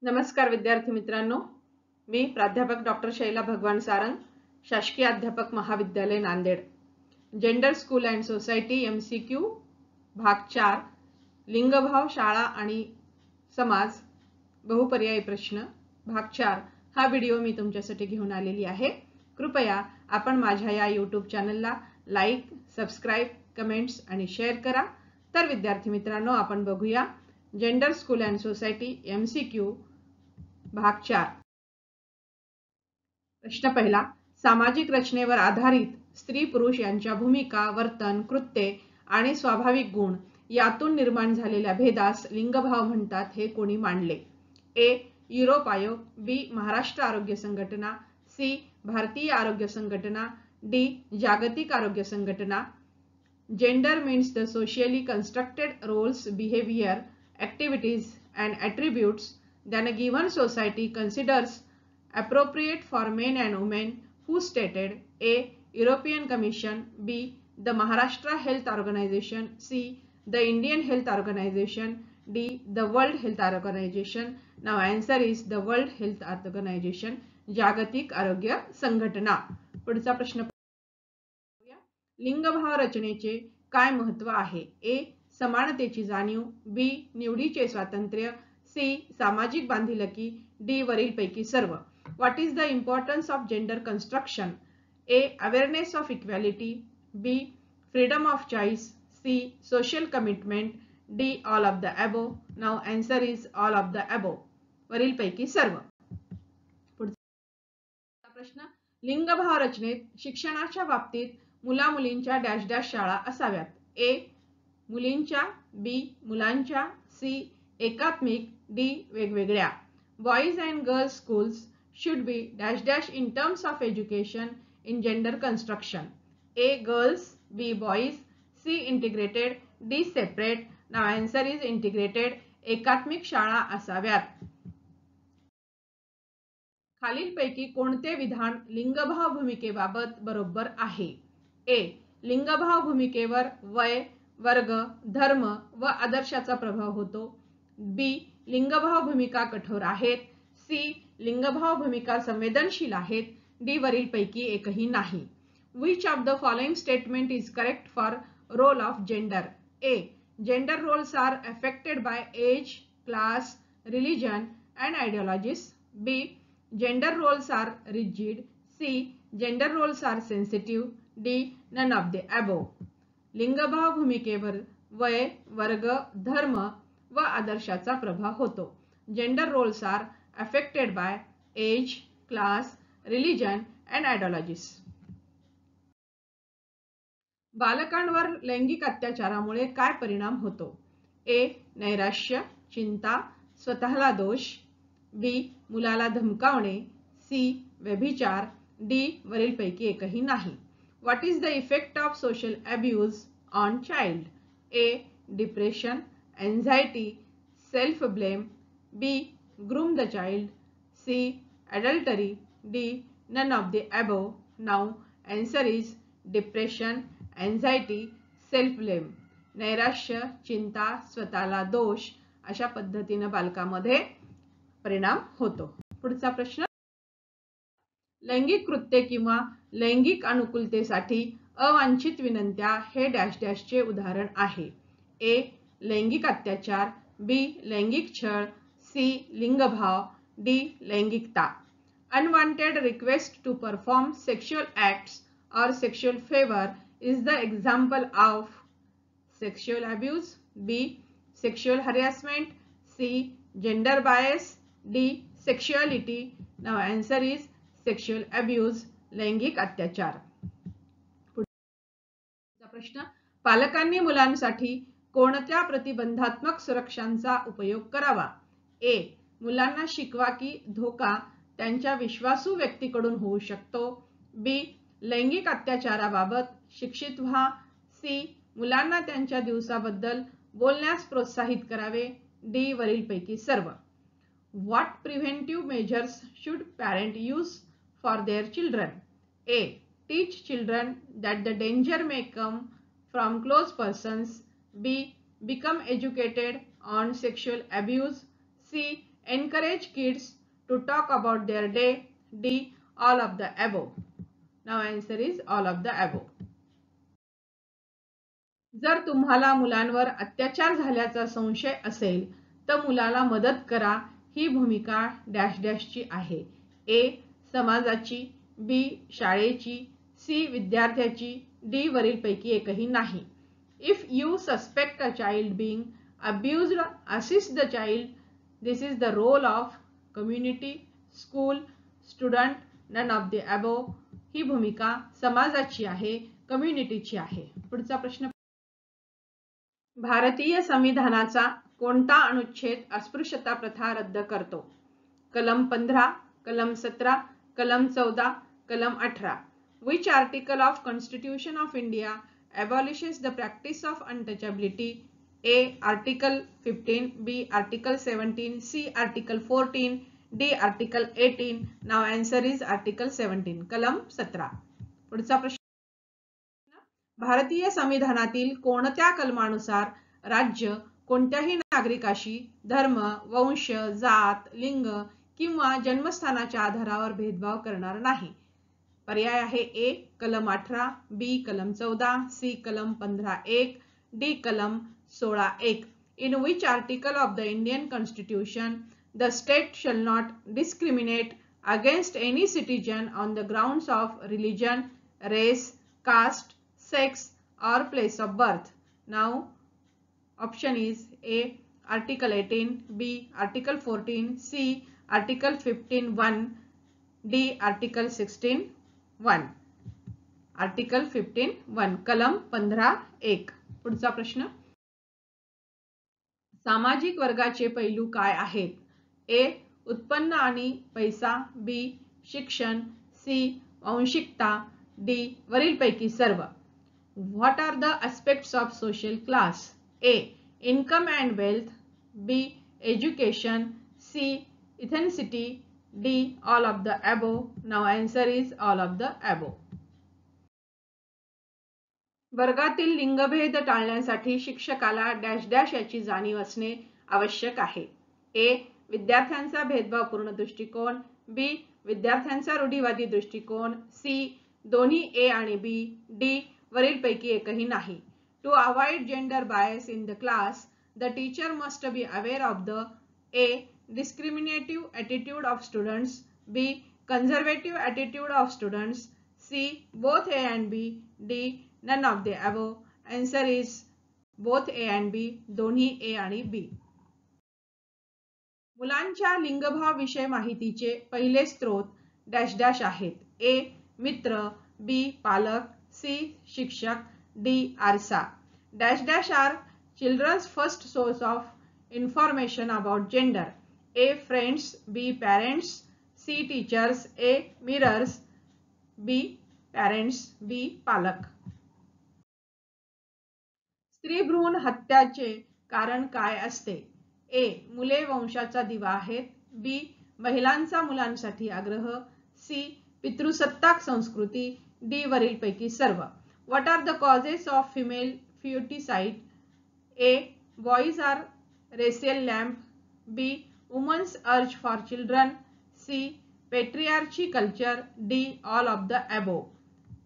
नमस्कार विद्यार्थी मित्रांनो, मी प्राध्यापक डॉक्टर शैला भगवान सारंग, शासकीय अध्यापक महाविद्यालय Nanded. Gender school and society MCQ भाग 4 लिंगभाव शाळा आणि समाज बहुपर्यायी प्रश्न भाग 4 हा व्हिडिओ मी तुमच्यासाठी घेऊन आलेली आहे. कृपया आपण माझ्या या YouTube चॅनलला लाईक, सबस्क्राइब, कमेंट्स आणि शेअर करा. तर विद्यार्थी मित्रांनो, आपण बघूया gender school and society MCQ भाग 4. प्रश्न पहिला. सामाजिक रचनेवर आधारित स्त्री पुरुष यांच्या भूमिका, वर्तन, कृत्ये आणि स्वाभाविक गुण यातून निर्माण झालेल्या भेदास लिंगभाव म्हणतात हे कोणी मांडले? ए. युरोप आयोग, बी. महाराष्ट्र आरोग्य संघटना, सी. भारतीय आरोग्य संघटना, डी. जागतिक आरोग्य संघटना. Gender means the socially constructed roles, behavior, activities and attributes that a given society considers appropriate for men and women. Who stated? A. European Commission, B. The Maharashtra Health Organization, C. The Indian Health Organization, D. The World Health Organization. Now answer is the World Health Organization, जागतिक आरोग्य संघटना. पुढचा प्रश्न. लिंगभाव रचनेचे काय महत्व आहे? ए. समानतेची जाणीव, बी. निवडीचे स्वातंत्र्य, सी. सामाजिक बांधिलकी, डी. वरीलपैकी सर्व. What is the importance of gender construction? A. Awareness of equality, B. Freedom of choice, C. Social commitment, D. All of the above. Now answer is all of the above, वरीलपैकी सर्व. पुढचा प्रश्न. लिंगभाव रचनेत शिक्षणाच्या बाबतीत मुला मुलींच्या डॅश डॅश शाळा असाव्यात. ए. मुलींच्या, बी. मुलांच्या, सी. एकात्मिक, डी. वेगवेगळ्या. Boys and girls schools should be dash dash in terms of education in gender construction. A. Girls, B. Boys, C. Integrated, D. Separate. Now answer is integrated. एकात्मिक शाळा असाव्यात. खालीलपैकी कोणते विधान लिंगभाव भूमिकेबाबत बरोबर आहे? ए. लिंगभाव भूमिकेवर वय, वर्ग, धर्म व आदर्शाचा प्रभाव होतो. बी. लिंगभाव भूमिका कठोर आहेत. सी. लिंगभाव भूमिका संवेदनशील आहेत. डी. वरीलपैकी एकही नाही. Which of the following statement is correct for role of gender? A. Gender roles are affected by age, class, religion and ideologies. B. Gender roles are rigid. C. Gender roles are sensitive. D. None of the above. लिंगभाव भूमिकेवर वय, वर्ग, धर्म व आदर्शाचा प्रभाव होतो. Gender roles are affected by age, class, religion and ideologies. बालकांवर लैंगिक अत्याचारामुळे काय परिणाम होतो? ए. नैराश्य, चिंता, स्वतःला दोष, बी. मुलाला धमकावणे, सी. व्यभिचार, डी. वरीलपैकी एकही नाही. What is the effect of social abuse on child? A. Depression, anxiety, self blame, B. groom the child, C. adultery, D. none of the above. Now answer is depression, anxiety, self blame. नैराश्य, चिंता, स्वतःला दोष अशा पद्धतीने बालकामध्ये परिणाम होतो. पुढचा प्रश्न. लैंगिक कृत्ये किंवा लैंगिक अनुकूलतेसाठी अवांछित विनंत्या हे डॅश डॅशचे उदाहरण आहे. ए. लैंगिक अत्याचार, बी. लैंगिक छळ, सी. लिंगभाव, D. लैंगिकता. Unwanted request to perform sexual acts or sexual favor is the example of sexual abuse. B. Sexual harassment. C. Gender bias. D. Sexuality. Now answer is sexual abuse, लैंगिक अत्याचार. पुढचा प्रश्न. पालकांनी मुलांसाठी कोणत्या प्रतिबंधात्मक सुरक्षांचा उपयोग करावा? ए. मुलांना शिकवा की धोका त्यांच्या विश्वासू व्यक्तीकडून होऊ शकतो. बी. लैंगिक अत्याचाराबाबत शिक्षित व्हा. सी. मुलांना त्यांच्या दिवसाबद्दल बोलण्यास प्रोत्साहित करावे. डी. वरीलपैकी सर्व. What preventive measures should parent use for their children? A. Teach children that the danger may come from close persons. B. Become educated on sexual abuse. C. encourage kids to talk about their day. D. All of the above. Now answer is all of the above. जर तुम्हाला मुलांवर अत्याचार झाल्याचा संशय असेल तर मुलाला मदत करा ही भूमिका डॅश डॅशची आहे. ए. समाजाची, बी. शाळेची, सी. विद्यार्थ्याची, डी. वरीलपैकी एकही नाही. If you suspect a child being abused, assist the child. This is the role of community, school, student, none of the above. ही भूमिका समाजाची आहे, कम्युनिटीची आहे. पुढचा प्रश्न. भारतीय संविधानाचा कोणता अनुच्छेद अस्पृश्यता प्रथा रद्द करतो? कलम 15, कलम 17, कलम 14, कलम 18. Which article of Constitution of India abolishes the practice of untouchability? A. Article 15, B. Article 17, C. Article 14, D. Article 18. Now answer is Article 17. कलम 17. पुढचा प्रश्न. भारतीय संविधानातील कोणत्या कलमानुसार राज्य कोणत्याही नागरिकाशी धर्म, वंश, जात, लिंग किंवा जन्मस्थानाच्या आधारावर भेदभाव करणार नाही? पर्याय आहे ए. कलम 18, बी. कलम 14, सी. कलम 15(1), डी. कलम 16(1). In which article of the Indian Constitution the state shall not discriminate against any citizen on the grounds of religion, race, caste, sex or place of birth? Now option is A. Article 18, B. Article 14, C. Article 15(1), D. Article 16(1). Article 15(1). कलम 15(1). पुढचा प्रश्न. सामाजिक वर्गाचे पैलू काय आहेत? ए. उत्पन्न आणि पैसा, बी. शिक्षण, सी. वांशिकता, डी. वरीलपैकी सर्व. What are the aspects of social class? A. Income and wealth, B. Education, C. Ethnicity, D. All of the above. Now answer is all of the above. वर्गातील लिंगभेद टाळण्यासाठी शिक्षकाला डॅश डॅश याची जाणीव असणे आवश्यक आहे. ए. विद्यार्थ्यांचा भेदभावपूर्ण दृष्टिकोन, बी. विद्यार्थ्यांचा रूढीवादी दृष्टिकोन, सी. दोन्ही ए आणि बी, डी. वरीलपैकी एकही नाही. To avoid gender bias in the class the teacher must be aware of the A. Discriminative attitude of students, B. Conservative attitude of students, C. Both A and B, D. None of the above. Answer is both A and B, दोन्ही A आणि बी. मुलांच्या लिंगभाव विषय माहितीचे पहिले स्त्रोत dash dash आहेत. ए. मित्र, बी. पालक, सी. शिक्षक, डी. आरसा. Dash dash are children's first source of information about gender. A. Friends, B. Parents, C. Teachers, A. Mirrors, B. Parents, B. पालक. स्त्री भ्रूण हत्याचे कारण काय असते? ए. मुले वंशाचा दिवा आहेत, बी. महिलांचा मुलांसाठी आग्रह, सी. पितृसत्ताक संस्कृती, डी. वरीलपैकी सर्व. What are the causes of female foeticide? A. Boys are racial lamp, B. Women's urge for children, C. Patriarchy culture, D. All of the above.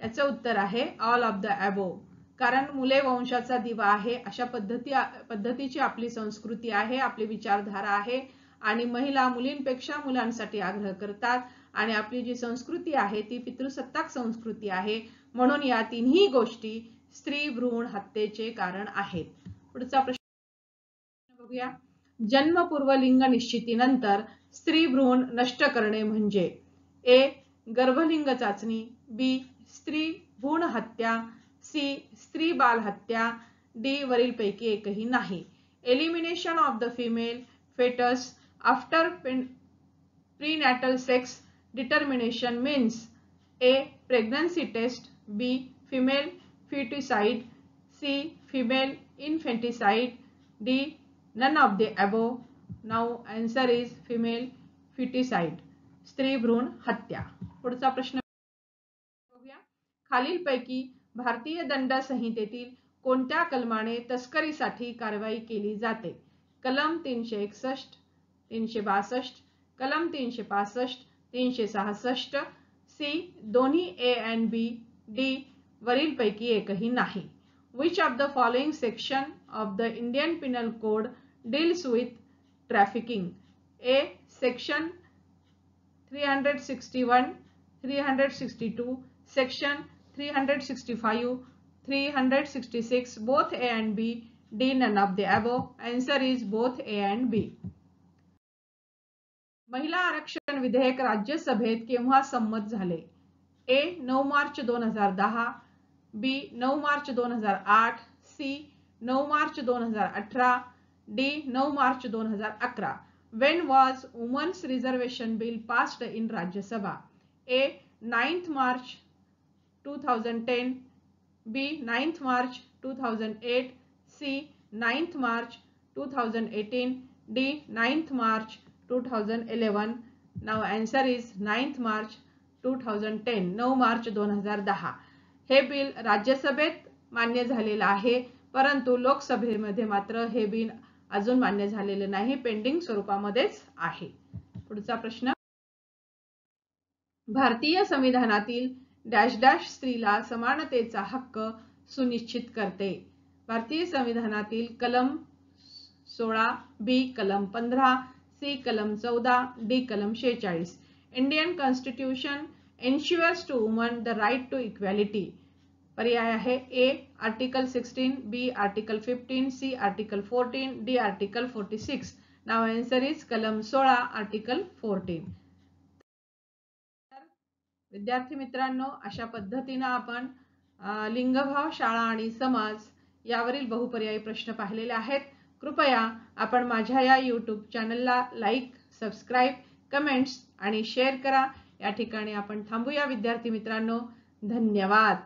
याचं उत्तर आहे ऑल ऑफ द अबोव. कारण मुले वंशाचा दिवा आहे अशा पद्धतीची आपली संस्कृती आहे, आपली विचारधारा आहे आणि महिला मुलींपेक्षा मुलांसाठी आग्रह करतात आणि आपली जी संस्कृती आहे ती पितृसत्ताक संस्कृती आहे. म्हणून या तिन्ही गोष्टी स्त्री भ्रूण हत्येचे कारण आहेत. पुढचा प्रश्न बघूया. जन्मपूर्व लिंग निश्चितीनंतर स्त्री भ्रूण नष्ट करणे म्हणजे? ए. गर्भलिंग चाचणी, बी. स्त्री भ्रूण हत्या, सी. स्त्री बाल हत्या, डी. वरीलपैकी एकही नाही. Elimination of the female foetus after prenatal sex determination means? A. Pregnancy test, B. Female foeticide, C. Female infanticide, D. None of the above. Now answer is female foeticide, स्त्री भ्रूण हत्या. पुढचा प्रश्न बघूया. खालीलपैकी भारतीय दंड संहितेतील कोणत्या कलमाने तस्करीसाठी कारवाई केली जाते? कलम 361, 362, कलम 365, 366, सी दोन्ही ए अँड बी, डी वरीलपैकी एकही नाही. Which of the following section of the Indian Penal Code deals with trafficking? A. Section 361, 362, Section 365, 366, both A and B, D none of the above. Answer is both A and B. महिला आरक्षण विधेयक राज्यसभेत केव्हा संमत झाले? A. 9 March 2010, B. 9 March 2008, C. 9 March 2018, D. 9 March 2011. When was Women's Reservation Bill passed in Rajya Sabha? A. 9th March 2010, B. 9th March 2008, C. 9th March 2018, D. 9th March 2011. Now answer is 9th March 2010, 9 March 2010. हे bill राज्यसभेत मान्य झालेलं आहे, परंतु लोकसभेमध्ये मात्र हे bill अजून मान्य झालेले नाही, पेंडिंग स्वरूपामध्येच आहे. पुढचा प्रश्न, भारतीय संविधानातील डॅश डॅश स्त्रीला समानतेचा हक्क सुनिश्चित करते. भारतीय संविधानातील कलम 16, बी. कलम 15, सी. कलम 14, डी. कलम 46. Indian constitution ensures to women the right to equality. पर्याय आहे A. Article 16, B. Article 15, C. Article 14, D. Article 46. Now answer is कलम 16, आर्टिकल 14. विद्यार्थी मित्रांनो, अशा पद्धतीने आपण लिंगभाव, शाळा आणि समाज यावरील बहुपर्यायी प्रश्न पाहिलेले आहेत. कृपया आपण माझ्या या YouTube चॅनलला लाईक, सबस्क्राईब, कमेंट्स आणि शेअर करा. या ठिकाणी आपण थांबूया विद्यार्थी मित्रांनो. धन्यवाद.